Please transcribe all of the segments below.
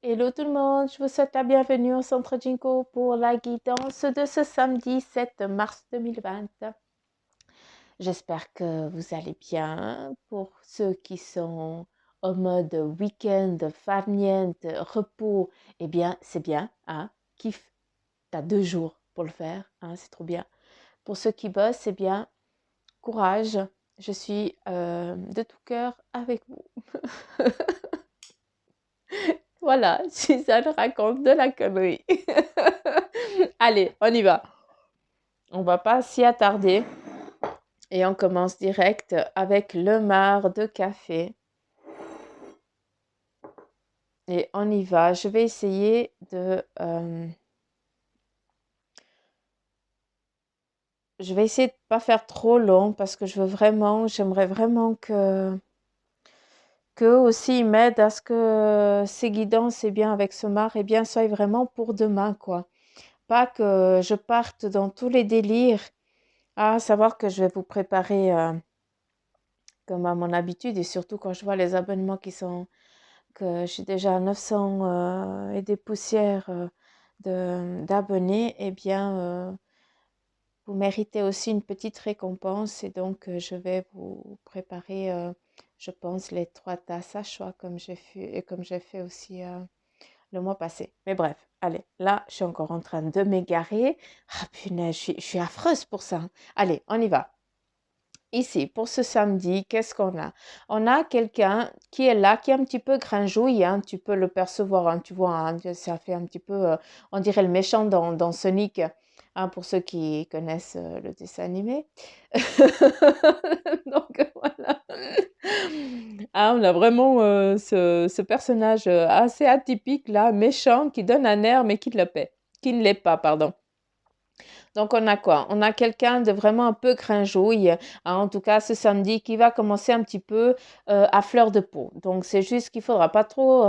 Hello tout le monde, je vous souhaite la bienvenue au Centre Jinko pour la guidance de ce samedi 7 mars 2020. J'espère que vous allez bien. Pour ceux qui sont en mode week-end, farniente, repos, eh bien c'est bien, hein, kiff, t'as 2 jours pour le faire, hein, c'est trop bien. Pour ceux qui bossent, eh bien courage, je suis de tout cœur avec vous. Voilà, Suzanne raconte de la connerie. Allez, on y va. On va pas s'y attarder et on commence direct avec le marc de café. Et on y va. Je vais essayer de pas faire trop long parce que j'aimerais vraiment que aussi ils m'aident à ce que ces guidances, et bien avec ce marc, et bien soient vraiment pour demain, quoi. Pas que je parte dans tous les délires. À savoir que je vais vous préparer comme à mon habitude et surtout quand je vois les abonnements que je suis déjà à 900 et des poussières d'abonnés, eh bien, vous méritez aussi une petite récompense et donc je vais vous préparer, je pense, les 3 tasses à choix comme j'ai fait aussi le mois passé. Mais bref, allez, là, je suis encore en train de m'égarer. Ah punaise, je suis affreuse pour ça. Allez, on y va. Ici, pour ce samedi, qu'est-ce qu'on a? On a quelqu'un qui est là, qui est un petit peu grinjouille, hein, tu peux le percevoir, hein, tu vois, hein, ça fait un petit peu, on dirait le méchant dans Sonic, hein, pour ceux qui connaissent le dessin animé. Donc voilà. Ah, on a vraiment ce personnage assez atypique là, méchant, qui donne un air mais qui ne l'est pas, pardon. Donc, on a quoi? On a quelqu'un de vraiment un peu grinjouille, hein, en tout cas ce samedi, qui va commencer un petit peu à fleur de peau. Donc, c'est juste qu'il ne faudra pas trop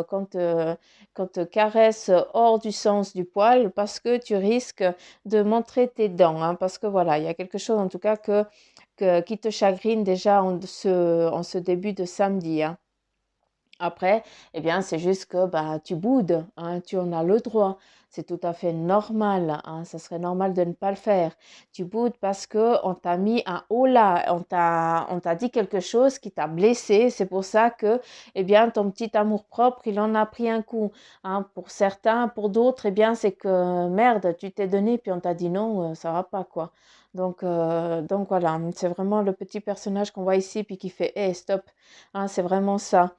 qu'on te caresse hors du sens du poil parce que tu risques de montrer tes dents, hein, parce que voilà, il y a quelque chose en tout cas qui te chagrine déjà en ce début de samedi, hein. Après, eh bien, c'est juste que bah, tu boudes, hein, tu en as le droit. C'est tout à fait normal, hein, ça serait normal de ne pas le faire. Tu boudes parce que on t'a mis un haut là, on t'a dit quelque chose qui t'a blessé. C'est pour ça que, eh bien, ton petit amour-propre, il en a pris un coup, hein. Pour certains, pour d'autres, eh bien, c'est que merde, tu t'es donné puis on t'a dit non, ça va pas, quoi. Donc voilà, c'est vraiment le petit personnage qu'on voit ici puis qui fait, hey, stop, hein, c'est vraiment ça.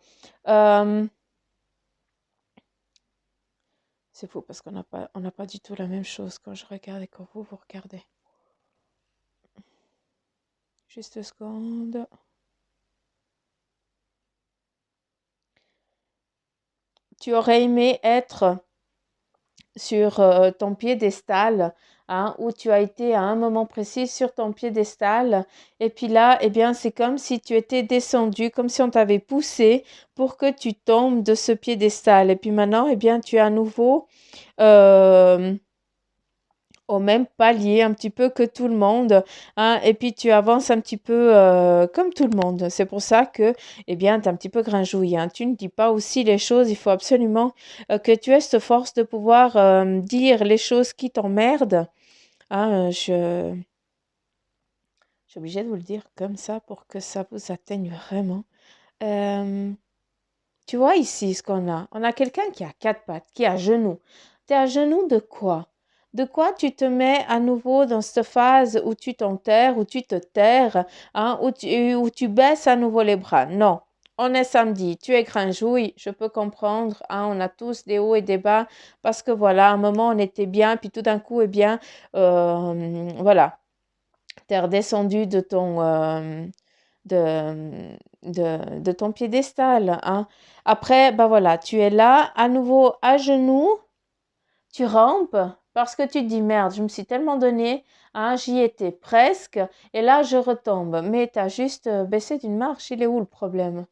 Euh, c'est fou parce on n'a pas du tout la même chose quand je regarde et quand vous regardez. Juste 2 secondes. Tu aurais aimé être sur ton piédestal, hein, où tu as été à un moment précis sur ton piédestal. Et puis là, eh bien, c'est comme si tu étais descendu, comme si on t'avait poussé pour que tu tombes de ce piédestal. Et puis maintenant, eh bien, tu es à nouveau euh, au même palier un petit peu que tout le monde, hein, et puis tu avances un petit peu comme tout le monde. C'est pour ça que, eh bien, tu es un petit peu grinjouille, hein. Tu ne dis pas aussi les choses. Il faut absolument que tu aies cette force de pouvoir dire les choses qui t'emmerdent, hein. Je suis obligée de vous le dire comme ça pour que ça vous atteigne vraiment. Euh, Tu vois ici ce qu'on a? On a quelqu'un qui a 4 pattes, qui est à genoux. Tu es à genoux de quoi? De quoi tu te mets à nouveau dans cette phase où tu t'enterres, où tu te terres, hein, où tu baisses à nouveau les bras? Non. On est samedi, tu es grinjouille, je peux comprendre, hein, on a tous des hauts et des bas, parce que voilà, à un moment on était bien, puis tout d'un coup, eh bien, voilà, tu es redescendu de ton piédestal, hein. Après, bah voilà, tu es là, à nouveau à genoux, tu rampes parce que tu te dis merde, je me suis tellement donné, hein, j'y étais presque, et là je retombe. Mais tu as juste baissé d'une marche, il est où le problème?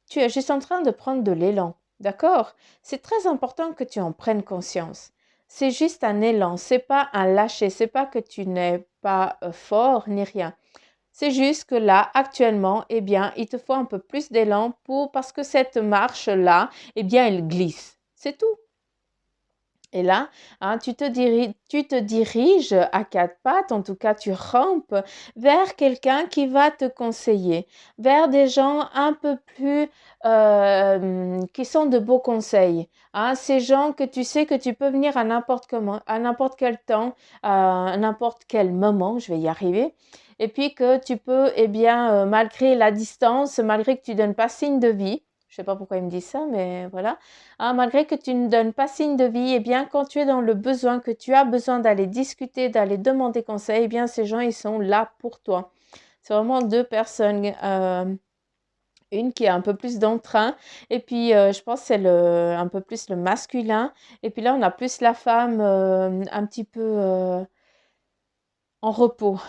Tu es juste en train de prendre de l'élan, d'accord? C'est très important que tu en prennes conscience. C'est juste un élan, c'est pas un lâcher, c'est pas que tu n'es pas fort ni rien. C'est juste que là, actuellement, eh bien, il te faut un peu plus d'élan parce que cette marche-là, eh bien, elle glisse. C'est tout. Et là, hein, tu te diriges à quatre pattes, en tout cas tu rampes vers quelqu'un qui va te conseiller, vers des gens un peu plus qui sont de beaux conseils. Hein, ces gens que tu sais que tu peux venir à n'importe comment, à n'importe quel temps, à n'importe quel moment, je vais y arriver. Et puis que tu peux, eh bien, malgré la distance, malgré que tu donnes pas signe de vie, je sais pas pourquoi il me dit ça, mais voilà. Hein, malgré que tu ne donnes pas signe de vie, eh bien, quand tu es dans le besoin, que tu as besoin d'aller discuter, d'aller demander conseil, eh bien, ces gens, ils sont là pour toi. C'est vraiment deux personnes. Une qui est un peu plus d'entrain, et puis je pense que c'est un peu plus le masculin. Et puis là, on a plus la femme un petit peu en repos.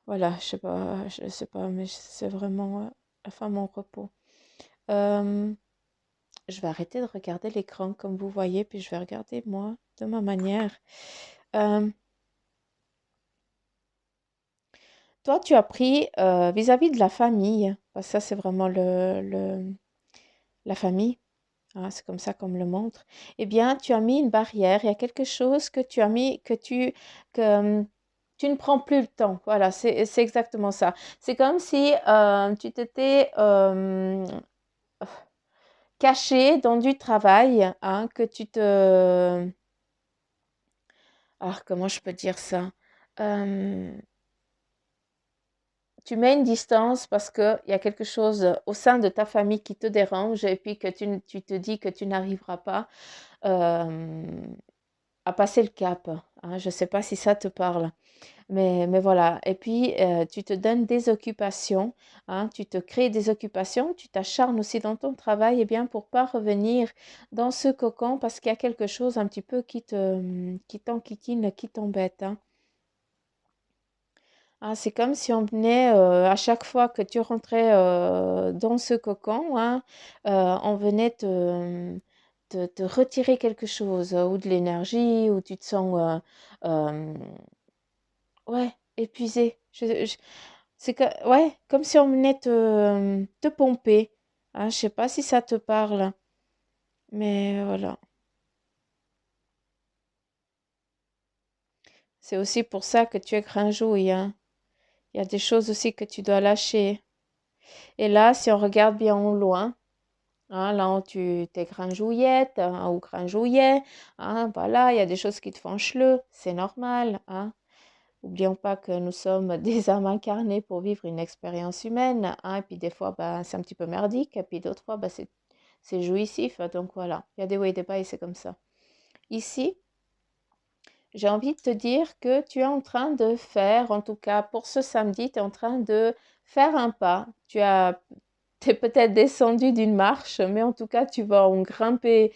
Voilà, je sais pas, mais c'est vraiment la femme en repos. Euh, Je vais arrêter de regarder l'écran comme vous voyez, puis je vais regarder moi de ma manière. Euh, Toi, tu as pris vis-à-vis de la famille, parce que ça c'est vraiment la famille, hein, c'est comme ça qu'on me le montre. Eh bien, tu as mis une barrière, il y a quelque chose que tu as mis, que tu ne prends plus le temps. Voilà, c'est exactement ça. C'est comme si tu t'étais caché dans du travail, hein, que tu te... Alors, comment je peux dire ça? Euh, Tu mets une distance parce qu'il y a quelque chose au sein de ta famille qui te dérange et puis que tu te dis que tu n'arriveras pas euh, à passer le cap. Hein. Je ne sais pas si ça te parle, mais voilà. Et puis, tu te donnes des occupations, hein, tu te crées des occupations, tu t'acharnes aussi dans ton travail et bien pour pas revenir dans ce cocon parce qu'il y a quelque chose un petit peu qui t'enquiquine, qui t'embête. Hein. Ah, c'est comme si on venait, à chaque fois que tu rentrais dans ce cocon, hein, on venait te retirer quelque chose, ou de l'énergie, ou tu te sens ouais, épuisé. C'est ouais, comme si on venait te pomper. Hein, je sais pas si ça te parle, mais voilà. C'est aussi pour ça que tu es cringeouille. Hein. Il y a des choses aussi que tu dois lâcher. Et là, si on regarde bien au loin, hein, là, tu t'es grinjouillette hein, ou grinjouillet. Hein, voilà, il y a des choses qui te font cheleux, c'est normal. Hein. N'oublions pas que nous sommes des âmes incarnées pour vivre une expérience humaine. Hein, et puis des fois, bah, c'est un petit peu merdique. Et puis d'autres fois, bah, c'est jouissif. Donc voilà, il y a des hauts et des bas et c'est comme ça. Ici, j'ai envie de te dire que tu es en train de faire, en tout cas pour ce samedi, tu es en train de faire un pas. Tu es peut-être descendu d'une marche, mais en tout cas, tu vas en grimper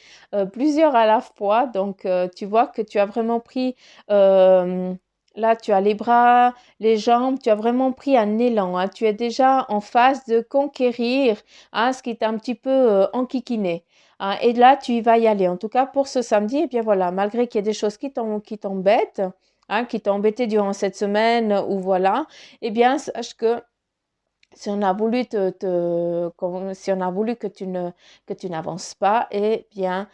plusieurs à la fois. Donc, tu vois que tu as vraiment pris, euh, là, tu as les bras, les jambes, tu as vraiment pris un élan. Hein. Tu es déjà en phase de conquérir hein, ce qui t'a un petit peu enquiquiné. Hein. Et là, tu y vas y aller. En tout cas, pour ce samedi, et bien voilà, malgré qu'il y ait des choses qui t'embêtent, hein, qui t'ont embêté durant cette semaine, ou voilà, eh bien, sache que si on a voulu si on a voulu que tu n'avances pas, eh bien,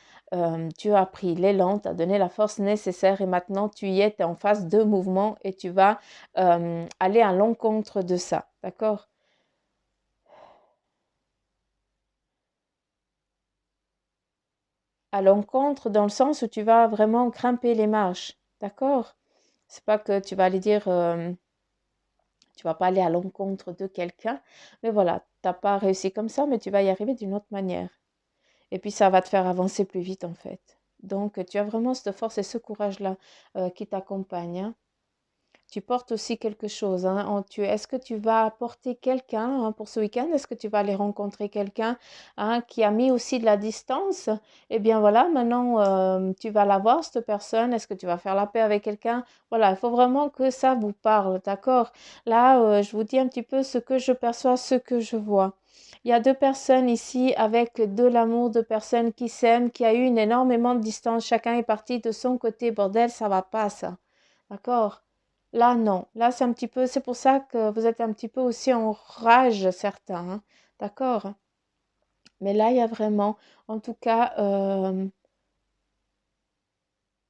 tu as pris l'élan, tu as donné la force nécessaire et maintenant tu y es, tu es en phase de mouvement et tu vas aller à l'encontre de ça. D'accord? À l'encontre dans le sens où tu vas vraiment grimper les marches. D'accord? C'est pas que tu vas aller dire, tu vas pas aller à l'encontre de quelqu'un, mais voilà, tu n'as pas réussi comme ça, mais tu vas y arriver d'une autre manière. Et puis ça va te faire avancer plus vite en fait. Donc tu as vraiment cette force et ce courage-là qui t'accompagnent. Hein. Tu portes aussi quelque chose. Hein. Est-ce que tu vas apporter quelqu'un hein, pour ce week-end? Est-ce que tu vas aller rencontrer quelqu'un hein, qui a mis aussi de la distance? Eh bien voilà, maintenant tu vas la voir, cette personne. Est-ce que tu vas faire la paix avec quelqu'un? Voilà, il faut vraiment que ça vous parle, d'accord? Là, je vous dis un petit peu ce que je perçois, ce que je vois. Il y a deux personnes ici avec de l'amour, deux personnes qui s'aiment, qui a eu une énormément de distance. Chacun est parti de son côté. Bordel, ça va pas ça. D'accord? Là, non. Là, c'est un petit peu, c'est pour ça que vous êtes un petit peu aussi en rage, certains, hein. D'accord? Mais là, il y a vraiment, en tout cas,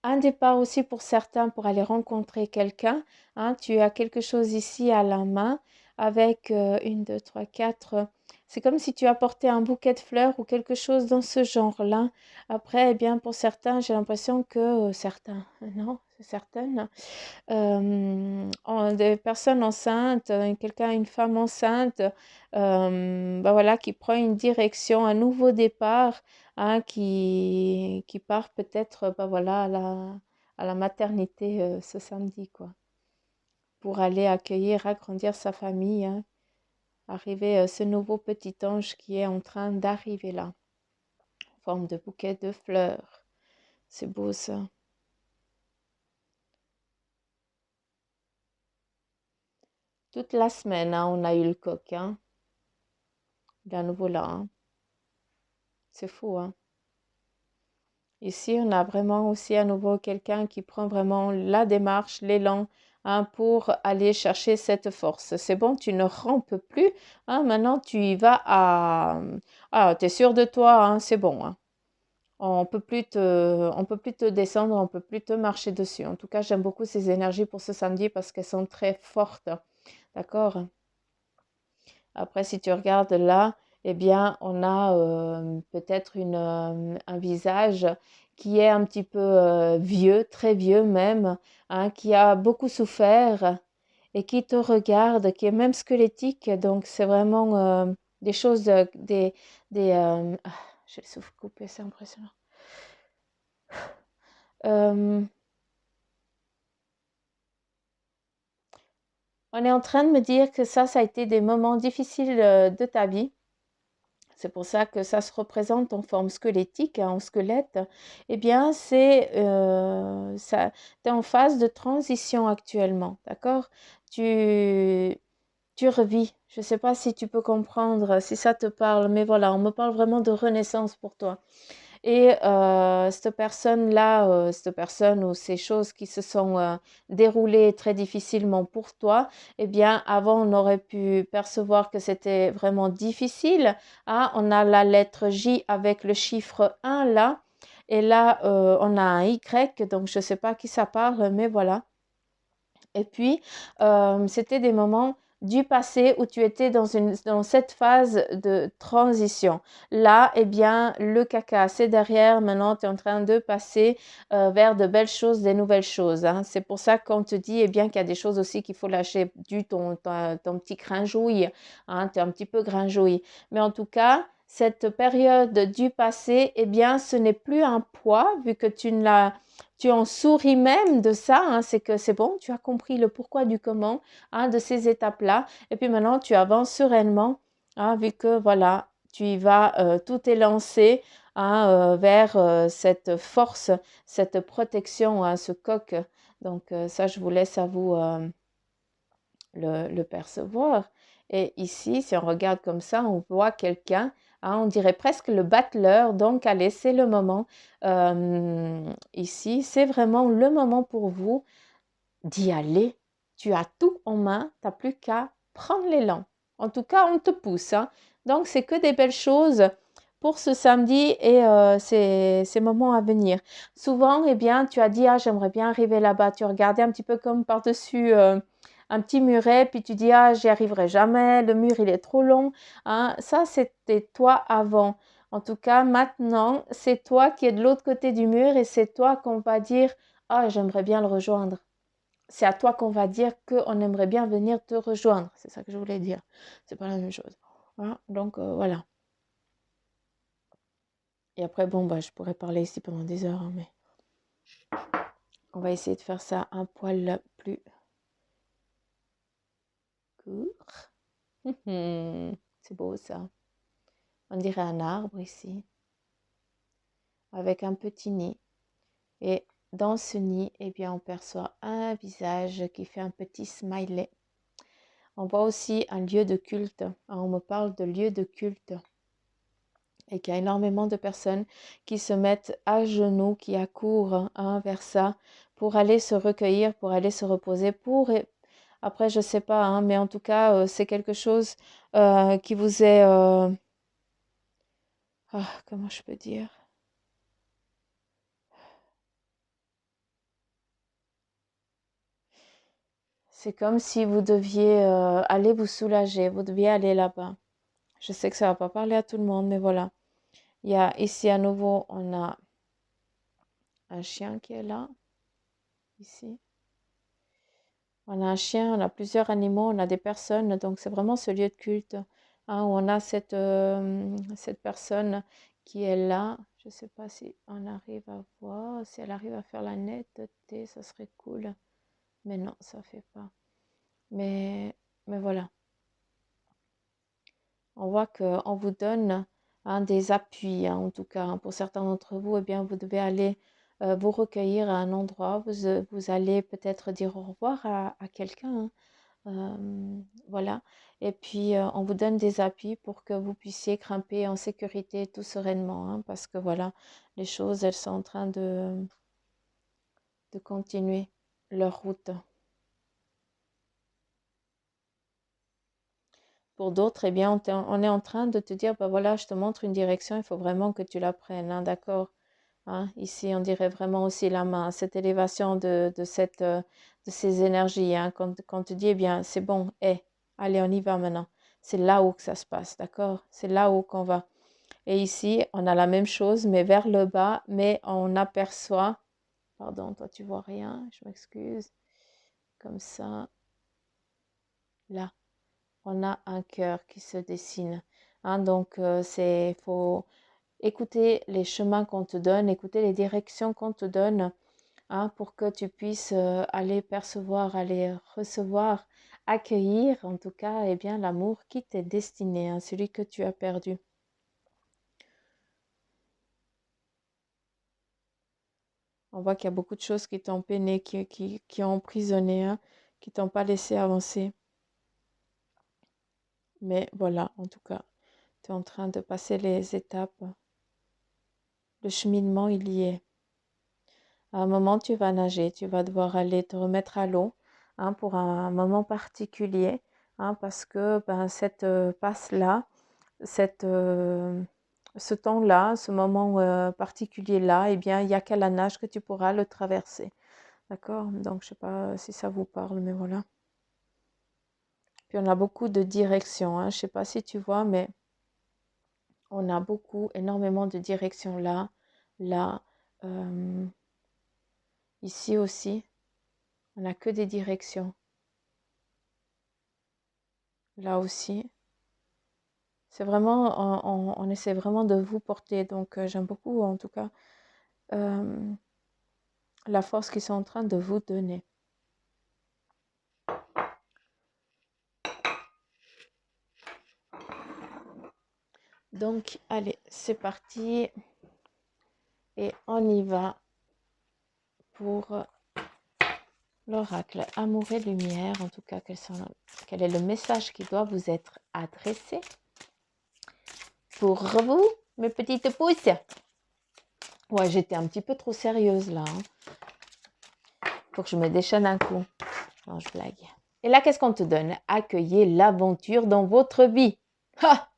un départ aussi pour certains pour aller rencontrer quelqu'un, hein. Tu as quelque chose ici à la main avec 1, 2, 3, 4. C'est comme si tu apportais un bouquet de fleurs ou quelque chose dans ce genre-là. Après, eh bien, pour certains, j'ai l'impression que certains, non, certaines, des personnes enceintes, quelqu'un, une femme enceinte, bah voilà, qui prend une direction, un nouveau départ, hein, qui part peut-être, bah voilà, à la maternité ce samedi, quoi, pour aller accueillir, agrandir sa famille, hein, arriver ce nouveau petit ange qui est en train d'arriver là, en forme de bouquet de fleurs. C'est beau ça. Toute la semaine, hein, on a eu le coq, hein. Il est à nouveau là, hein. C'est fou, hein. Ici, on a vraiment aussi à nouveau quelqu'un qui prend vraiment la démarche, l'élan, hein, pour aller chercher cette force. C'est bon, tu ne rampes plus, hein, maintenant tu y vas à... Ah, tu es sûr de toi, hein, c'est bon, hein. On peut plus te descendre, on peut plus te marcher dessus. En tout cas, j'aime beaucoup ces énergies pour ce samedi parce qu'elles sont très fortes. D'accord? Après, si tu regardes là, eh bien, on a peut-être un visage qui est un petit peu vieux, très vieux même, hein, qui a beaucoup souffert et qui te regarde, qui est même squelettique. Donc, c'est vraiment des choses, ah, j'ai le souffle coupé, c'est impressionnant. Euh, on est en train de me dire que ça a été des moments difficiles de ta vie. C'est pour ça que ça se représente en forme squelettique, hein, en squelette. Eh bien, ça, tu es en phase de transition actuellement, d'accord? Tu, tu revis. Je ne sais pas si tu peux comprendre, si ça te parle, mais voilà, on me parle vraiment de renaissance pour toi. Et cette personne ou ces choses qui se sont déroulées très difficilement pour toi, eh bien, avant, on aurait pu percevoir que c'était vraiment difficile. Ah, on a la lettre J avec le chiffre 1 là. Et là, on a un Y, donc je ne sais pas à qui ça parle, mais voilà. Et puis, c'était des moments du passé où tu étais dans cette phase de transition. Là, eh bien, le caca, c'est derrière. Maintenant, tu es en train de passer vers de belles choses, des nouvelles choses, hein. C'est pour ça qu'on te dit eh bien, qu'il y a des choses aussi qu'il faut lâcher, ton petit grinjouille, hein, tu es un petit peu grinjouille. Mais en tout cas, cette période du passé, eh bien, ce n'est plus un poids vu que tu en souris même de ça, hein, c'est que c'est bon, tu as compris le pourquoi du comment, hein, de ces étapes-là. Et puis maintenant, tu avances sereinement, hein, vu que voilà, tu y vas, tout est lancé, hein, vers cette force, cette protection, hein, ce coq. Donc ça, je vous laisse à vous le percevoir. Et ici, si on regarde comme ça, on voit quelqu'un, hein, on dirait presque le battleur. Donc, allez, c'est le moment. Ici, c'est vraiment le moment pour vous d'y aller. Tu as tout en main, tu n'as plus qu'à prendre l'élan. En tout cas, on te pousse, hein. Donc, c'est que des belles choses pour ce samedi et ces moments à venir. Souvent, eh bien, tu as dit, ah, j'aimerais bien arriver là-bas. Tu regardais un petit peu comme par-dessus un petit muret, puis tu dis, ah, j'y arriverai jamais, le mur, il est trop long, hein. Ça, c'était toi avant. En tout cas, maintenant, c'est toi qui es de l'autre côté du mur et c'est toi qu'on va dire, ah, j'aimerais bien le rejoindre. C'est à toi qu'on va dire qu'on aimerait bien venir te rejoindre. C'est ça que je voulais dire. C'est pas la même chose. Hein. Donc, voilà. Et après, bon, bah, je pourrais parler ici pendant des heures, hein, mais on va essayer de faire ça un poil plus court. C'est beau ça. On dirait un arbre ici, avec un petit nid. Et dans ce nid, eh bien, on perçoit un visage qui fait un petit smiley. On voit aussi un lieu de culte. On me parle de lieu de culte. Et qu'il y a énormément de personnes qui se mettent à genoux, qui accourent, hein, vers ça pour aller se recueillir, pour aller se reposer, après, je sais pas, hein, mais en tout cas, c'est quelque chose qui vous est, comment je peux dire? C'est comme si vous deviez aller vous soulager, vous deviez aller là-bas. Je sais que ça va pas parler à tout le monde, mais voilà. Il y a ici à nouveau, on a un chien qui est là, ici. On a un chien, on a plusieurs animaux, on a des personnes, donc c'est vraiment ce lieu de culte, hein, où on a cette personne qui est là. Je ne sais pas si on arrive à voir, si elle arrive à faire la netteté, ça serait cool. Mais non, ça ne fait pas. Mais, mais voilà, on voit qu'on vous donne hein, des appuis, hein, en tout cas, hein, pour certains d'entre vous, eh bien, vous devez aller vous recueillir à un endroit, vous allez peut-être dire au revoir à quelqu'un, hein. Voilà. Et puis, on vous donne des appuis pour que vous puissiez grimper en sécurité tout sereinement, hein, parce que voilà, les choses, elles sont en train de continuer leur route. Pour d'autres, eh bien, on est en train de te dire, bah voilà, je te montre une direction, il faut vraiment que tu la prennes, hein, d'accord? Hein, ici, on dirait vraiment aussi la main, cette élévation de ces énergies. Hein, quand tu dis, eh bien, c'est bon, allez, on y va maintenant. C'est là où que ça se passe, d'accord? C'est là où qu'on va. Et ici, on a la même chose, mais vers le bas, mais on aperçoit, pardon, toi tu vois rien, je m'excuse, comme ça, là, on a un cœur qui se dessine. Hein, donc, faut écouter les chemins qu'on te donne, écouter les directions qu'on te donne, hein, pour que tu puisses aller percevoir, aller recevoir, accueillir en tout cas eh bien, l'amour qui t'est destiné, hein, celui que tu as perdu. On voit qu'il y a beaucoup de choses qui t'ont peiné, qui ont emprisonné, hein, qui t'ont pas laissé avancer. Mais voilà, en tout cas, tu es en train de passer les étapes. Le cheminement, il y est. À un moment, tu vas nager, tu vas devoir aller te remettre à l'eau hein, pour un moment particulier, hein, parce que ben, cette passe-là, ce temps-là, ce moment particulier-là, eh bien, il n'y a qu'à la nage que tu pourras le traverser. D'accord? Donc, je ne sais pas si ça vous parle, mais voilà. Puis, on a beaucoup de directions. Hein. Je ne sais pas si tu vois, mais on a énormément de directions là, là, ici aussi. On n'a que des directions. Là aussi. C'est vraiment, on essaie vraiment de vous porter. Donc, j'aime beaucoup, en tout cas, la force qu'ils sont en train de vous donner. Donc, allez, c'est parti. Et on y va pour l'oracle Amour et Lumière. En tout cas, quel est le message qui doit vous être adressé pour vous, mes petites pousses. Ouais, j'étais un petit peu trop sérieuse là. Faut que je me déchaîne un coup. Non, je blague. Et là, qu'est-ce qu'on te donne? Accueillez l'aventure dans votre vie. Ha!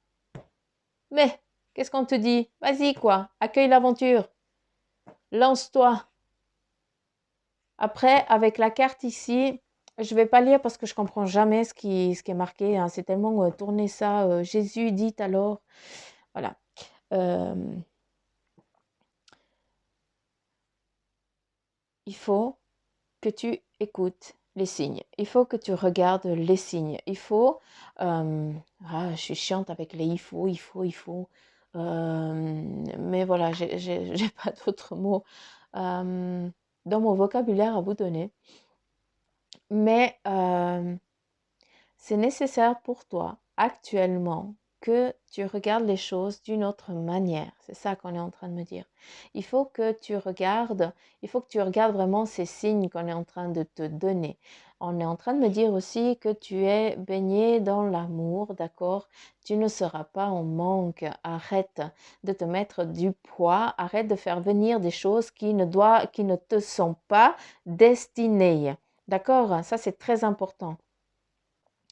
Mais, qu'est-ce qu'on te dit? Vas-y, quoi. Accueille l'aventure. Lance-toi. Après, avec la carte ici, je ne vais pas lire parce que je ne comprends jamais ce qui est marqué. Hein. C'est tellement tourné ça. Jésus dit alors. Voilà. Il faut que tu écoutes les signes. Il faut que tu regardes les signes. Il faut... je suis chiante avec les il faut. Mais voilà, j'ai pas d'autres mots dans mon vocabulaire à vous donner. Mais c'est nécessaire pour toi actuellement que tu regardes les choses d'une autre manière. C'est ça qu'on est en train de me dire. Il faut que tu regardes vraiment ces signes qu'on est en train de te donner. On est en train de me dire aussi que tu es baigné dans l'amour, d'accord? Tu ne seras pas en manque. Arrête de te mettre du poids. Arrête de faire venir des choses qui ne te sont pas destinées. D'accord? Ça, c'est très important.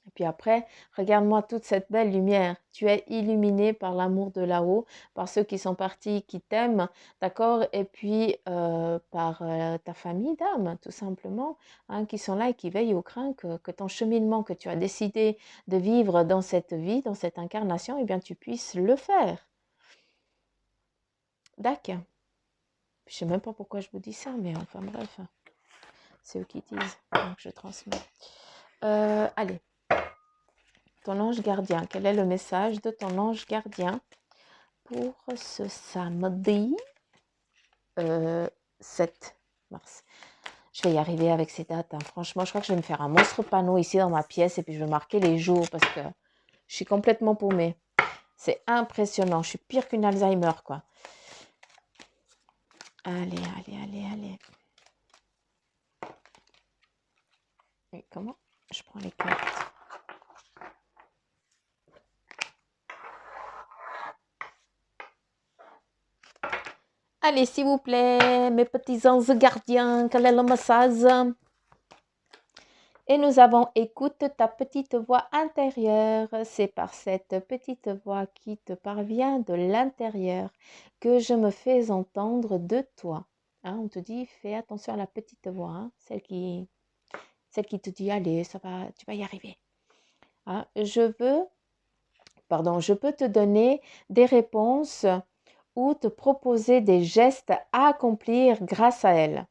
Et puis après, regarde-moi toute cette belle lumière. Tu es illuminé par l'amour de là-haut, par ceux qui sont partis, qui t'aiment, d'accord? Et puis par ta famille d'âmes, tout simplement, hein, qui sont là et qui veillent au craint que ton cheminement que tu as décidé de vivre dans cette vie, dans cette incarnation, eh bien, tu puisses le faire. D'accord. Je ne sais même pas pourquoi je vous dis ça, mais enfin bref, c'est eux qui disent, donc je transmets. Allez. Ton ange gardien, quel est le message de ton ange gardien pour ce samedi 7 mars? Je vais y arriver avec ces dates, hein. Franchement, je crois que je vais me faire un monstre panneau ici dans ma pièce et puis je vais marquer les jours parce que je suis complètement paumée. C'est impressionnant, je suis pire qu'une Alzheimer, quoi. Allez, allez, allez, allez. Et comment je prends les cartes? Allez, s'il vous plaît, mes petits anges gardiens, quel est le message? Et nous avons écoute ta petite voix intérieure. C'est par cette petite voix qui te parvient de l'intérieur que je me fais entendre de toi. Hein, on te dit, fais attention à la petite voix, hein, celle qui te dit, allez, ça va, tu vas y arriver. Hein, je peux te donner des réponses ou te proposer des gestes à accomplir grâce à elle.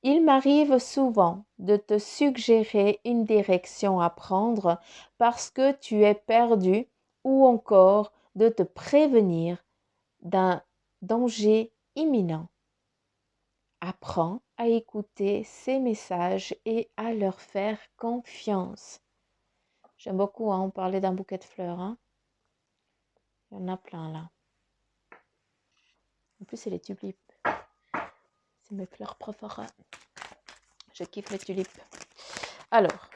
Il m'arrive souvent de te suggérer une direction à prendre parce que tu es perdu ou encore de te prévenir d'un danger imminent. Apprends à écouter ces messages et à leur faire confiance. J'aime beaucoup, hein, on parlait d'un bouquet de fleurs. Hein. Il y en a plein là. En plus, c'est les tulipes. C'est mes fleurs préférées. Je kiffe les tulipes. Alors,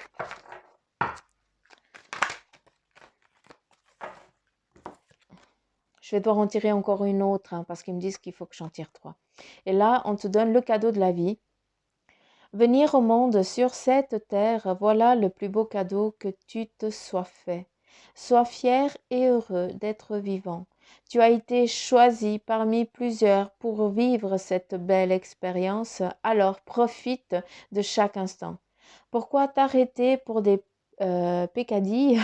je vais devoir en tirer encore une autre, hein, parce qu'ils me disent qu'il faut que j'en tire 3. Et là, on te donne le cadeau de la vie. Venir au monde sur cette terre, voilà le plus beau cadeau que tu te sois fait. Sois fier et heureux d'être vivant. Tu as été choisi parmi plusieurs pour vivre cette belle expérience, alors profite de chaque instant. Pourquoi t'arrêter pour des pécadilles,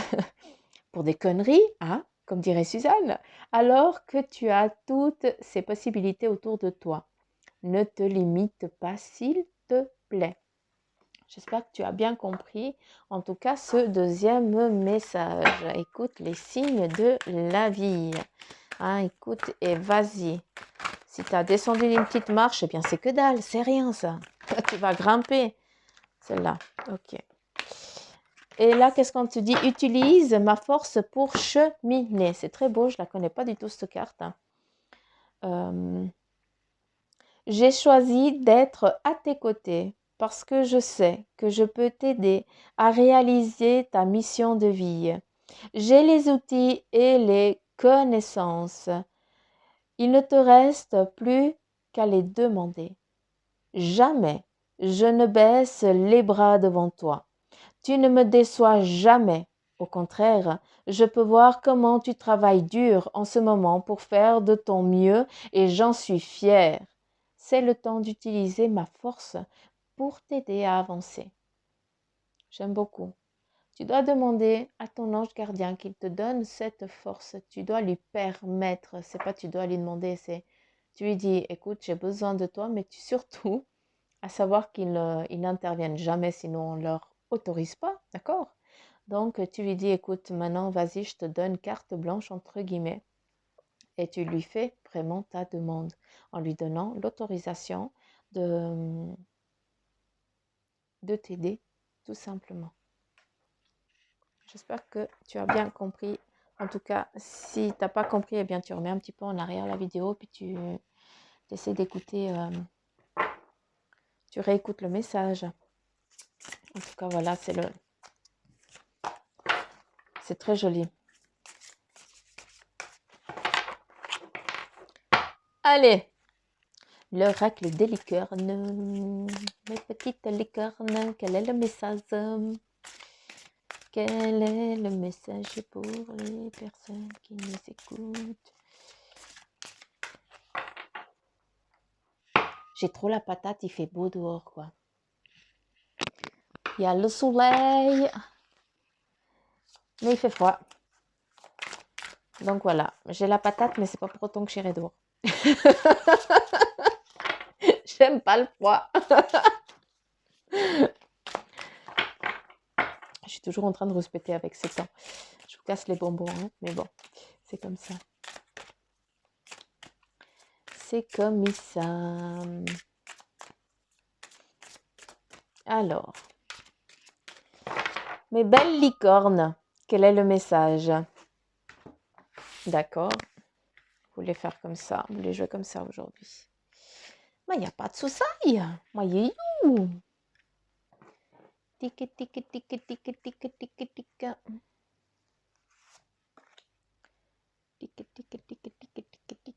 pour des conneries, hein, comme dirait Suzanne, alors que tu as toutes ces possibilités autour de toi? Ne te limite pas, s'il te plaît. J'espère que tu as bien compris, en tout cas, ce deuxième message. Écoute les signes de la vie. Hein, écoute et vas-y. Si tu as descendu d'une petite marche, eh bien, c'est que dalle, c'est rien ça. Tu vas grimper. Celle-là, ok. Et là, qu'est-ce qu'on te dit? Utilise ma force pour cheminer. C'est très beau, je ne la connais pas du tout cette carte. J'ai choisi d'être à tes côtés parce que je sais que je peux t'aider à réaliser ta mission de vie. J'ai les outils et les connaissances. Il ne te reste plus qu'à les demander. Jamais je ne baisse les bras devant toi. Tu ne me déçois jamais. Au contraire, je peux voir comment tu travailles dur en ce moment pour faire de ton mieux et j'en suis fière. C'est le temps d'utiliser ma force pour t'aider à avancer. J'aime beaucoup. Tu dois demander à ton ange gardien qu'il te donne cette force. Tu dois lui permettre. C'est pas tu dois lui demander, c'est tu lui dis écoute, j'ai besoin de toi, mais surtout à savoir qu'ils n'interviennent jamais sinon on ne leur autorise pas, d'accord? Donc tu lui dis écoute, maintenant vas-y, je te donne carte blanche entre guillemets et tu lui fais vraiment ta demande en lui donnant l'autorisation de t'aider tout simplement. J'espère que tu as bien compris En tout cas, si tu n'as pas compris, eh bien, tu remets un petit peu en arrière la vidéo, puis tu essaies d'écouter, tu réécoutes le message. En tout cas, voilà, c'est très joli. Allez, l'oracle des licornes. Mes petites licornes, quel est le message? Quel est le message pour les personnes qui nous écoutent? J'ai trop la patate, il fait beau dehors, quoi. Il y a le soleil, mais il fait froid. Donc voilà, j'ai la patate, mais c'est pas pour autant que j'irai dehors. J'aime pas le froid. Je suis toujours en train de respecter avec 7 ans. Je vous casse les bonbons, hein, mais bon, c'est comme ça. C'est comme ça. Alors, mes belles licornes, quel est le message? D'accord. Vous voulez faire comme ça, vous voulez jouer comme ça aujourd'hui. Mais il n'y a pas de souci. Moi, you. Tic, tic, tic, tic, tic, tic, tic, tic. Tic, tic, tic, tic, tic, tic.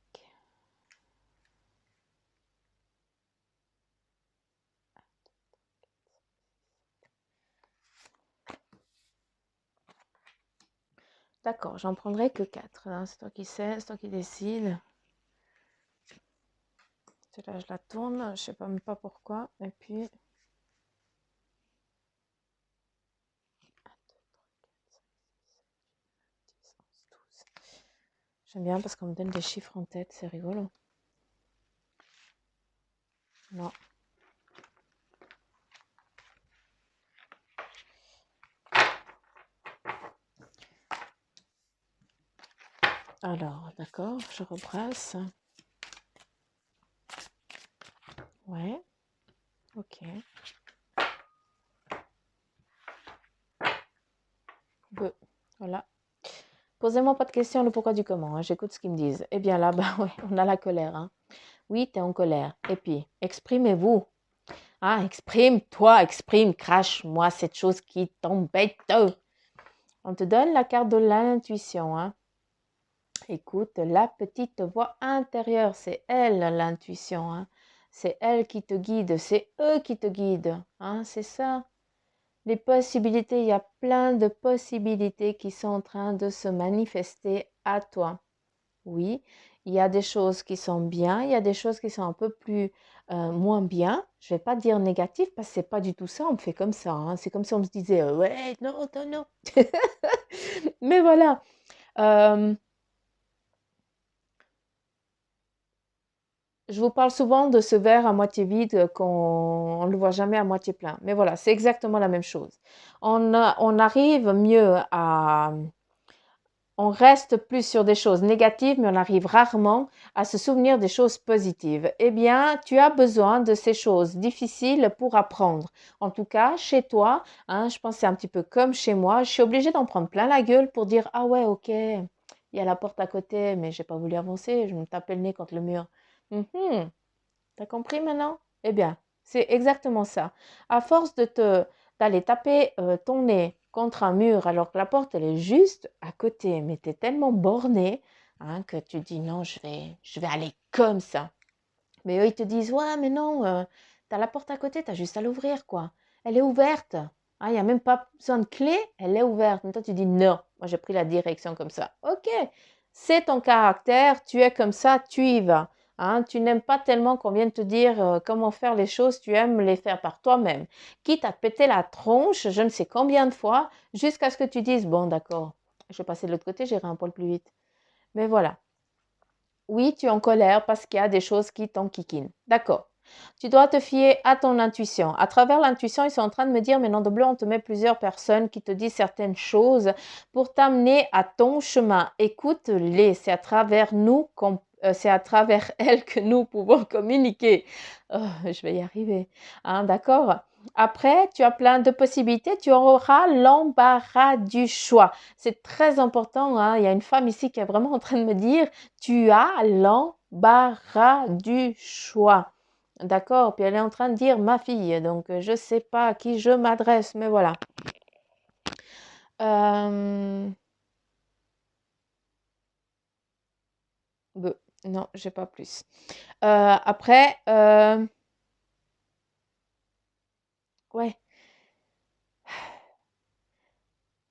D'accord, j'en prendrai que 4. Hein. C'est toi qui sais, c'est toi qui décides. Là, je la tourne, je ne sais pas même pas pourquoi. Et puis... J'aime bien parce qu'on me donne des chiffres en tête, c'est rigolo. Non. Alors, d'accord, je rebrasse. Ouais. Ok. Deux. Voilà. Posez-moi pas de questions, le pourquoi du comment. Hein. J'écoute ce qu'ils me disent. Eh bien là, bah ouais, on a la colère. Hein. Oui, tu es en colère. Et puis, exprimez-vous. Hein, exprime-toi, exprime, crache-moi cette chose qui t'embête. On te donne la carte de l'intuition. Hein. Écoute, la petite voix intérieure, c'est elle l'intuition. Hein. C'est elle qui te guide, c'est eux qui te guident. Hein, c'est ça. Les possibilités, il y a plein de possibilités qui sont en train de se manifester à toi. Oui, il y a des choses qui sont bien, il y a des choses qui sont un peu plus moins bien. Je ne vais pas dire négatif parce que c'est pas du tout ça, on me fait comme ça. Hein. C'est comme si on me disait ouais, non, non, non. Mais voilà. Je vous parle souvent de ce verre à moitié vide qu'on ne le voit jamais à moitié plein. Mais voilà, c'est exactement la même chose. On arrive mieux à... On reste plus sur des choses négatives, mais on arrive rarement à se souvenir des choses positives. Eh bien, tu as besoin de ces choses difficiles pour apprendre. En tout cas, chez toi, hein, je pense que c'est un petit peu comme chez moi. Je suis obligée d'en prendre plein la gueule pour dire, ah ouais, ok, il y a la porte à côté, mais j'ai pas voulu avancer, je me tapais le nez contre le mur. T'as compris maintenant? Eh bien, c'est exactement ça. À force d'aller taper ton nez contre un mur alors que la porte elle est juste à côté, mais tu es tellement borné hein, que tu dis non, je vais aller comme ça. Mais eux, ils te disent ouais, mais non, tu as la porte à côté, tu as juste à l'ouvrir quoi. Elle est ouverte. Il n'y a même pas besoin de clé, elle est ouverte. Mais toi, tu dis non, moi j'ai pris la direction comme ça. Ok, c'est ton caractère, tu es comme ça, tu y vas. Hein, tu n'aimes pas tellement qu'on vienne te dire comment faire les choses, tu aimes les faire par toi-même. Quitte à te péter la tronche, je ne sais combien de fois, jusqu'à ce que tu dises, bon d'accord, je vais passer de l'autre côté, j'irai un poil plus vite. Mais voilà. Oui, tu es en colère parce qu'il y a des choses qui t'enquiquinent. D'accord. Tu dois te fier à ton intuition. À travers l'intuition, ils sont en train de me dire, mais non, de bleu, on te met plusieurs personnes qui te disent certaines choses pour t'amener à ton chemin. Écoute-les, c'est à travers nous c'est à travers elles que nous pouvons communiquer. Oh, je vais y arriver. Hein, d'accord? Après, tu as plein de possibilités, tu auras l'embarras du choix. C'est très important, hein. Il y a une femme ici qui est vraiment en train de me dire, tu as l'embarras du choix. D'accord? Puis elle est en train de dire ma fille, donc je ne sais pas à qui je m'adresse, mais voilà. Euh, non, j'ai pas plus. Après, ouais.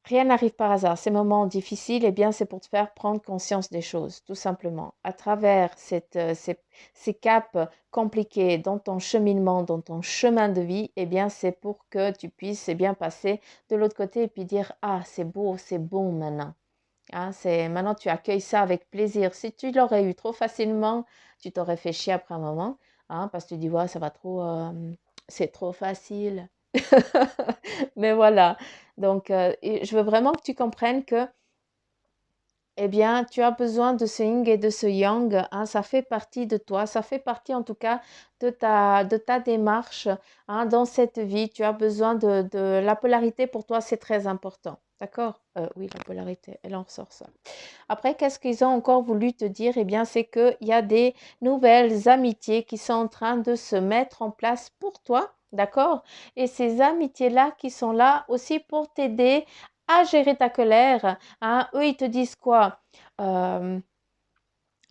Rien n'arrive par hasard. Ces moments difficiles, eh bien, c'est pour te faire prendre conscience des choses, tout simplement. À travers ces caps compliqués dans ton cheminement, dans ton chemin de vie, eh bien, c'est pour que tu puisses, eh bien, passer de l'autre côté et puis dire, ah, c'est beau, c'est bon maintenant. Hein, maintenant, tu accueilles ça avec plaisir. Si tu l'aurais eu trop facilement, tu t'aurais fait chier après un moment, hein, parce que tu dis, ouais, ça va trop, c'est trop facile. Mais voilà. Donc, et je veux vraiment que tu comprennes que, eh bien, tu as besoin de ce yin et de ce yang, hein, ça fait partie de toi, ça fait partie en tout cas de ta démarche, hein, dans cette vie. Tu as besoin de la polarité pour toi, c'est très important. D'accord? Oui, la polarité, elle en ressort ça. Après, qu'est-ce qu'ils ont encore voulu te dire? Eh bien, c'est qu'il y a des nouvelles amitiés qui sont en train de se mettre en place pour toi. D'accord? Et ces amitiés-là qui sont là aussi pour t'aider à gérer ta colère. Hein. Eux, ils te disent quoi? Euh,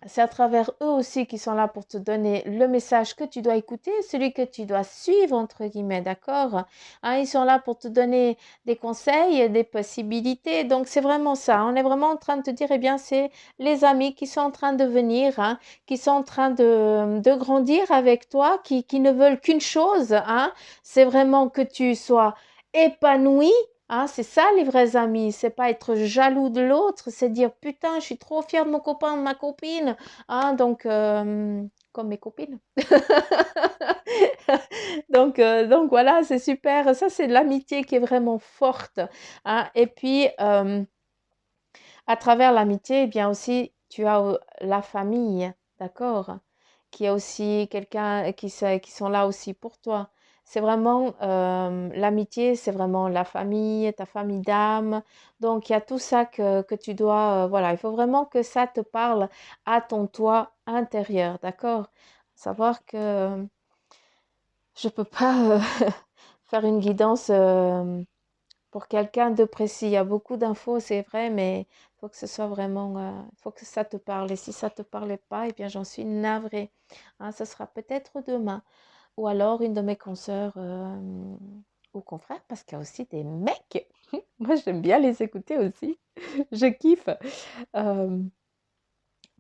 c'est à travers eux aussi qui sont là pour te donner le message que tu dois écouter, celui que tu dois suivre, entre guillemets, d'accord? Hein, ils sont là pour te donner des conseils, des possibilités. Donc, c'est vraiment ça. On est vraiment en train de te dire, eh bien, c'est les amis qui sont en train de venir, hein, qui sont en train de grandir avec toi, qui ne veulent qu'une chose, hein, c'est vraiment que tu sois épanoui. Hein, c'est ça les vrais amis, c'est pas être jaloux de l'autre, c'est dire putain, je suis trop fière de mon copain, de ma copine. Hein, donc, comme mes copines. Donc voilà, c'est super. Ça, c'est de l'amitié qui est vraiment forte. Hein. Et puis, à travers l'amitié, eh bien aussi, tu as la famille, d'accord? Qui est aussi quelqu'un qui sont là aussi pour toi. C'est vraiment l'amitié, c'est vraiment la famille, ta famille d'âme. Donc, il y a tout ça que tu dois, voilà, il faut vraiment que ça te parle à ton toi intérieur, d'accord? Savoir que je peux pas faire une guidance pour quelqu'un de précis. Il y a beaucoup d'infos, c'est vrai, mais il faut que ce soit vraiment, il faut que ça te parle. Et si ça ne te parlait pas, eh bien, j'en suis navrée. Hein, ce sera peut-être demain. Ou alors une de mes consoeurs ou confrères, parce qu'il y a aussi des mecs. Moi, j'aime bien les écouter aussi. Je kiffe. euh,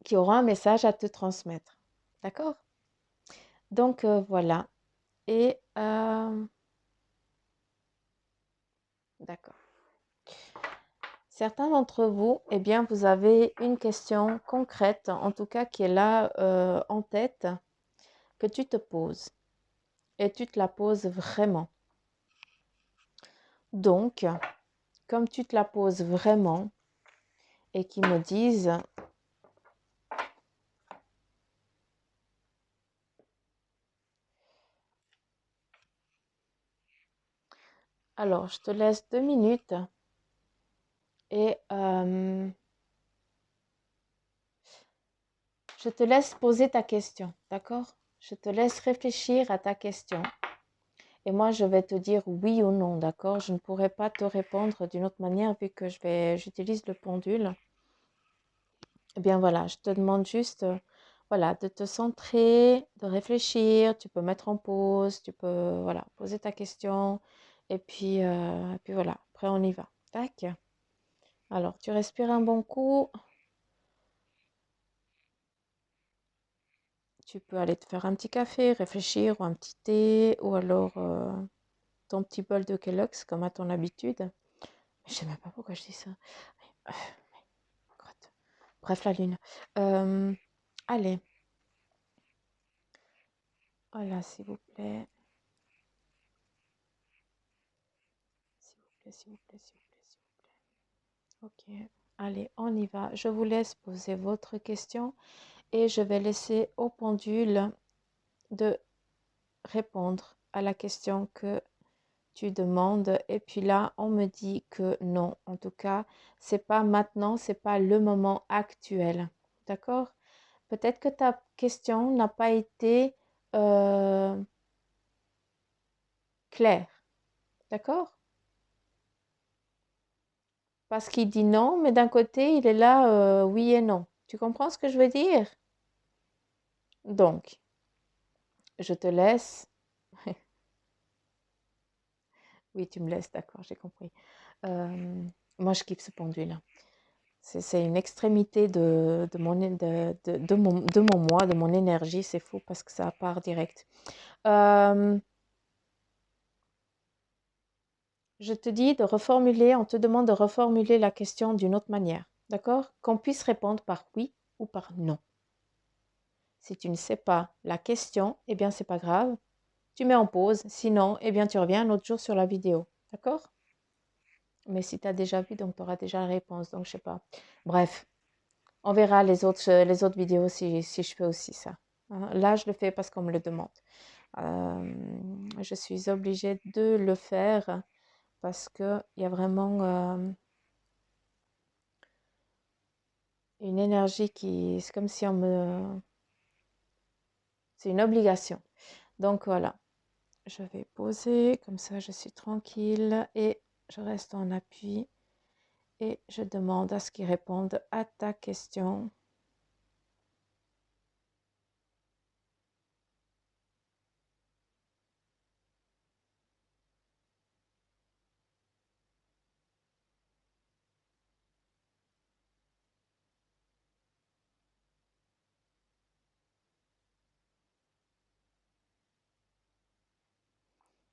qui aura un message à te transmettre. D'accord? Donc, voilà. Et, d'accord. Certains d'entre vous, eh bien, vous avez une question concrète, en tout cas qui est là en tête, que tu te poses. Et tu te la poses vraiment. Donc, comme tu te la poses vraiment et qu'ils me disent, alors, je te laisse 2 minutes et je te laisse poser ta question, d'accord? Je te laisse réfléchir à ta question. Et moi, je vais te dire oui ou non, d'accord? Je ne pourrai pas te répondre d'une autre manière vu que j'utilise le pendule. Eh bien voilà, je te demande juste voilà, de te centrer, de réfléchir. Tu peux mettre en pause, tu peux voilà, poser ta question. Et puis voilà, après on y va. Tac. Alors, tu respires un bon coup. Tu peux aller te faire un petit café, réfléchir, ou un petit thé, ou alors ton petit bol de Kellogg's comme à ton habitude. Je sais même pas pourquoi je dis ça. Crotte. Bref, la lune. Euh, allez, voilà, s'il vous plaît. S'il vous plaît, s'il vous plaît, s'il vous plaît, s'il vous plaît. Ok, allez, on y va. Je vous laisse poser votre question et je vais laisser au pendule de répondre à la question que tu demandes. Et puis là, on me dit que non. En tout cas, c'est pas maintenant, c'est pas le moment actuel. D'accord? Peut-être que ta question n'a pas été euh, claire. D'accord? Parce qu'il dit non, mais d'un côté, il est là, oui et non. Tu comprends ce que je veux dire? Donc, je te laisse. Oui, tu me laisses, d'accord, j'ai compris. Moi, je kiffe ce pendule. C'est une extrémité de mon moi, de mon énergie. C'est fou parce que ça part direct. Euh, je te dis de reformuler, on te demande de reformuler la question d'une autre manière. D'accord? Qu'on puisse répondre par oui ou par non. Si tu ne sais pas la question, eh bien, c'est pas grave. Tu mets en pause. Sinon, eh bien, tu reviens un autre jour sur la vidéo. D'accord? Mais si tu as déjà vu, donc tu auras déjà la réponse. Donc, je sais pas. Bref, on verra les autres vidéos si je fais aussi ça. Hein. Là, je le fais parce qu'on me le demande. Je suis obligée de le faire parce qu'il y a vraiment une énergie qui... C'est comme si on me... C'est une obligation. Donc, voilà. Je vais poser, comme ça je suis tranquille et je reste en appui et je demande à ce qu'ils répondent à ta question.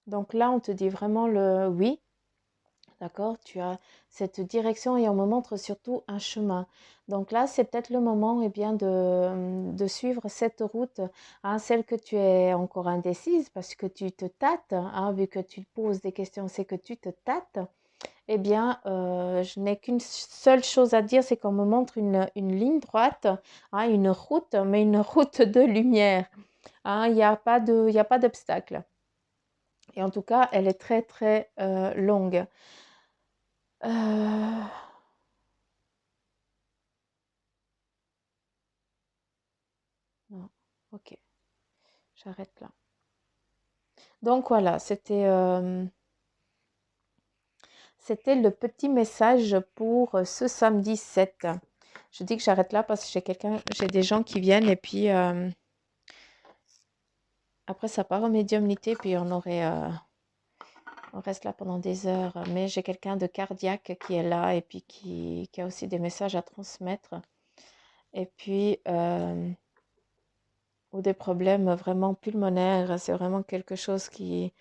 Donc là, on te dit vraiment le oui, d'accord? Tu as cette direction et on me montre surtout un chemin. Donc là, c'est peut-être le moment eh bien, de suivre cette route, hein, celle que tu es encore indécise parce que tu te tâtes, hein, vu que tu poses des questions, c'est que tu te tâtes. Eh bien, je n'ai qu'une seule chose à dire, c'est qu'on me montre une ligne droite, hein, une route, mais une route de lumière. Hein, il n'y a pas d'obstacle. Et en tout cas, elle est très, très longue. Euh, non, ok, j'arrête là. Donc voilà, c'était le petit message pour ce samedi 7. Je dis que j'arrête là parce que j'ai des gens qui viennent et puis après ça part en médiumnité, puis on reste là pendant des heures. Mais j'ai quelqu'un de cardiaque qui est là et puis qui a aussi des messages à transmettre. Et puis, ou des problèmes vraiment pulmonaires, c'est vraiment quelque chose qui...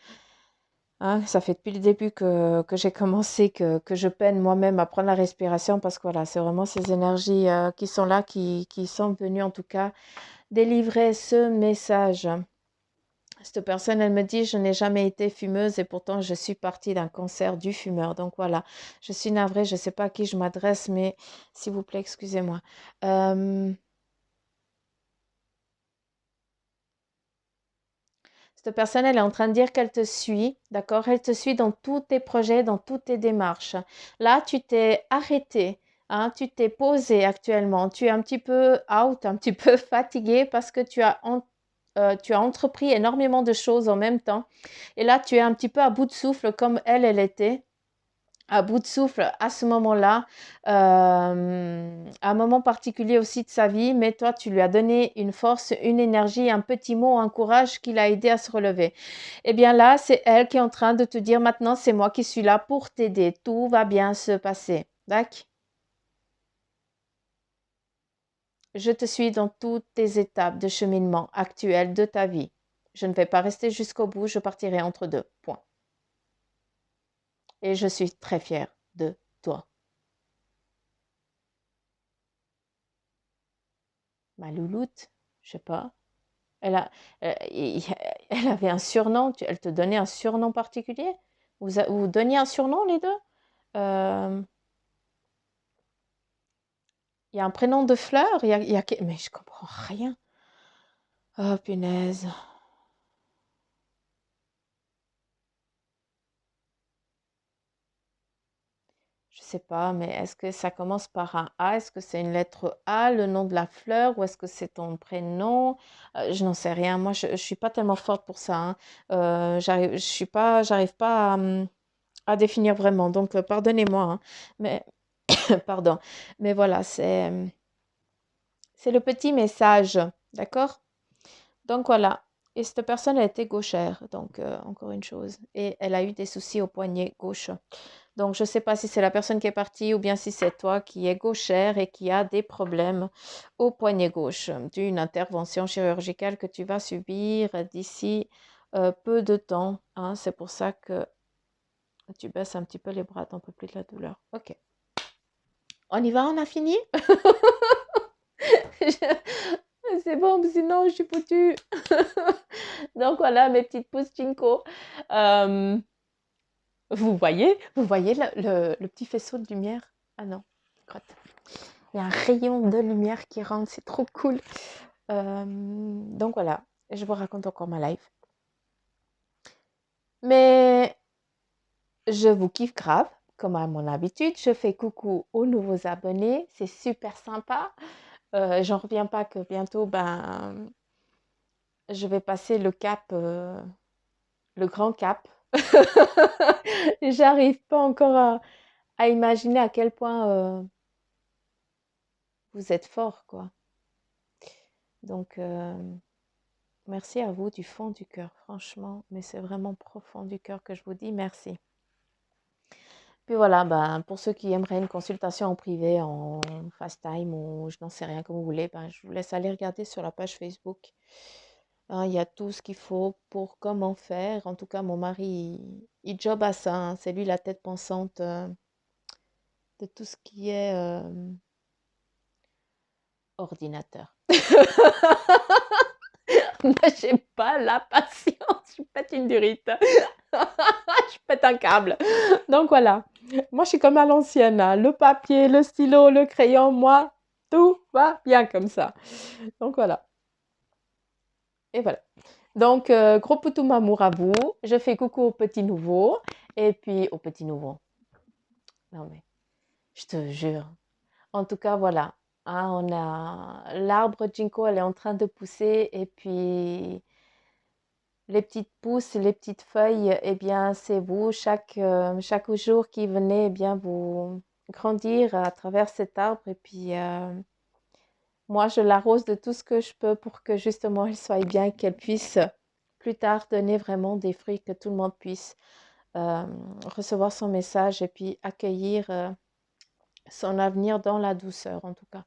Hein, ça fait depuis le début que j'ai commencé, que je peine moi-même à prendre la respiration parce que voilà, c'est vraiment ces énergies qui sont là, qui sont venues en tout cas délivrer ce message. Cette personne, elle me dit, je n'ai jamais été fumeuse et pourtant je suis partie d'un cancer du fumeur. Donc voilà, je suis navrée, je ne sais pas à qui je m'adresse, mais s'il vous plaît, excusez-moi. Euh, Cette personne, elle est en train de dire qu'elle te suit, d'accord? Elle te suit dans tous tes projets, dans toutes tes démarches. Là, tu t'es arrêté, hein, tu t'es posé actuellement. Tu es un petit peu out, un petit peu fatigué parce que tu as entrepris énormément de choses en même temps. Et là, tu es un petit peu à bout de souffle comme elle était à bout de souffle à ce moment-là, à un moment particulier aussi de sa vie, mais toi, tu lui as donné une force, une énergie, un petit mot, un courage qui l'a aidé à se relever. Eh bien là, c'est elle qui est en train de te dire maintenant, c'est moi qui suis là pour t'aider. Tout va bien se passer. D'accord? Je te suis dans toutes tes étapes de cheminement actuelles de ta vie. Je ne vais pas rester jusqu'au bout, je partirai entre deux. Point. Et je suis très fière de toi. Ma louloute, je sais pas. Elle a, elle avait un surnom, elle te donnait un surnom particulier? Vous donniez un surnom les deux? Euh, Il y a un prénom de fleur? Mais je comprends rien. Oh punaise. sais pas, mais est-ce que ça commence par un A? Est-ce que c'est une lettre A, le nom de la fleur, ou est-ce que c'est ton prénom? Je n'en sais rien. Moi, je suis pas tellement forte pour ça, hein. J'arrive pas à définir vraiment. Donc, pardonnez-moi, hein. Mais, pardon. Mais voilà, c'est le petit message, d'accord? Donc voilà. Et cette personne, elle était gauchère, donc encore une chose. Et elle a eu des soucis au poignet gauche. Donc je ne sais pas si c'est la personne qui est partie ou bien si c'est toi qui es gauchère et qui a des problèmes au poignet gauche d'une intervention chirurgicale que tu vas subir d'ici peu de temps, hein. C'est pour ça que tu baisses un petit peu les bras, t'en peux plus de la douleur. Ok. On y va, on a fini? C'est bon, sinon je suis foutue. Donc voilà mes petites pousses Chinko. Vous voyez le petit faisceau de lumière? Ah non, crotte. Il y a un rayon de lumière qui rentre, c'est trop cool. Donc voilà, je vous raconte encore ma life. Mais je vous kiffe grave, comme à mon habitude. Je fais coucou aux nouveaux abonnés, c'est super sympa. J'en reviens pas que bientôt, je vais passer le cap, le grand cap. J'arrive pas encore à imaginer à quel point vous êtes fort, quoi. Donc, merci à vous du fond du cœur, franchement, mais c'est vraiment profond du cœur que je vous dis merci. Puis voilà, pour ceux qui aimeraient une consultation en privé, en FaceTime ou je n'en sais rien comme vous voulez, je vous laisse aller regarder sur la page Facebook. Hein, il y a tout ce qu'il faut pour comment faire. En tout cas, mon mari, il job à ça, hein. C'est lui la tête pensante de tout ce qui est ordinateur. Moi, j'ai pas la patience. Je pète une durite. Je pète un câble. Donc voilà. Moi, je suis comme à l'ancienne, hein. Le papier, le stylo, le crayon, moi, tout va bien comme ça. Donc voilà. Et voilà. Donc, gros poutou m'amour à vous. Je fais coucou au petit nouveau. Et puis, au petit nouveau. Non, mais je te jure. En tout cas, voilà. Hein, on a l'arbre Ginkgo, elle est en train de pousser. Et puis, les petites pousses, les petites feuilles, eh bien, c'est vous, chaque jour qui venez, eh bien, vous grandir à travers cet arbre. Et puis, moi, je l'arrose de tout ce que je peux pour que justement, elle soit bien, qu'elle puisse plus tard donner vraiment des fruits, que tout le monde puisse recevoir son message et puis accueillir son avenir dans la douceur, en tout cas.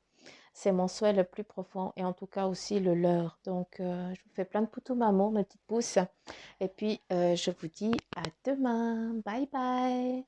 C'est mon souhait le plus profond et en tout cas aussi le leur. Donc, je vous fais plein de poutous maman, mes petites pousses. Et puis, je vous dis à demain. Bye bye.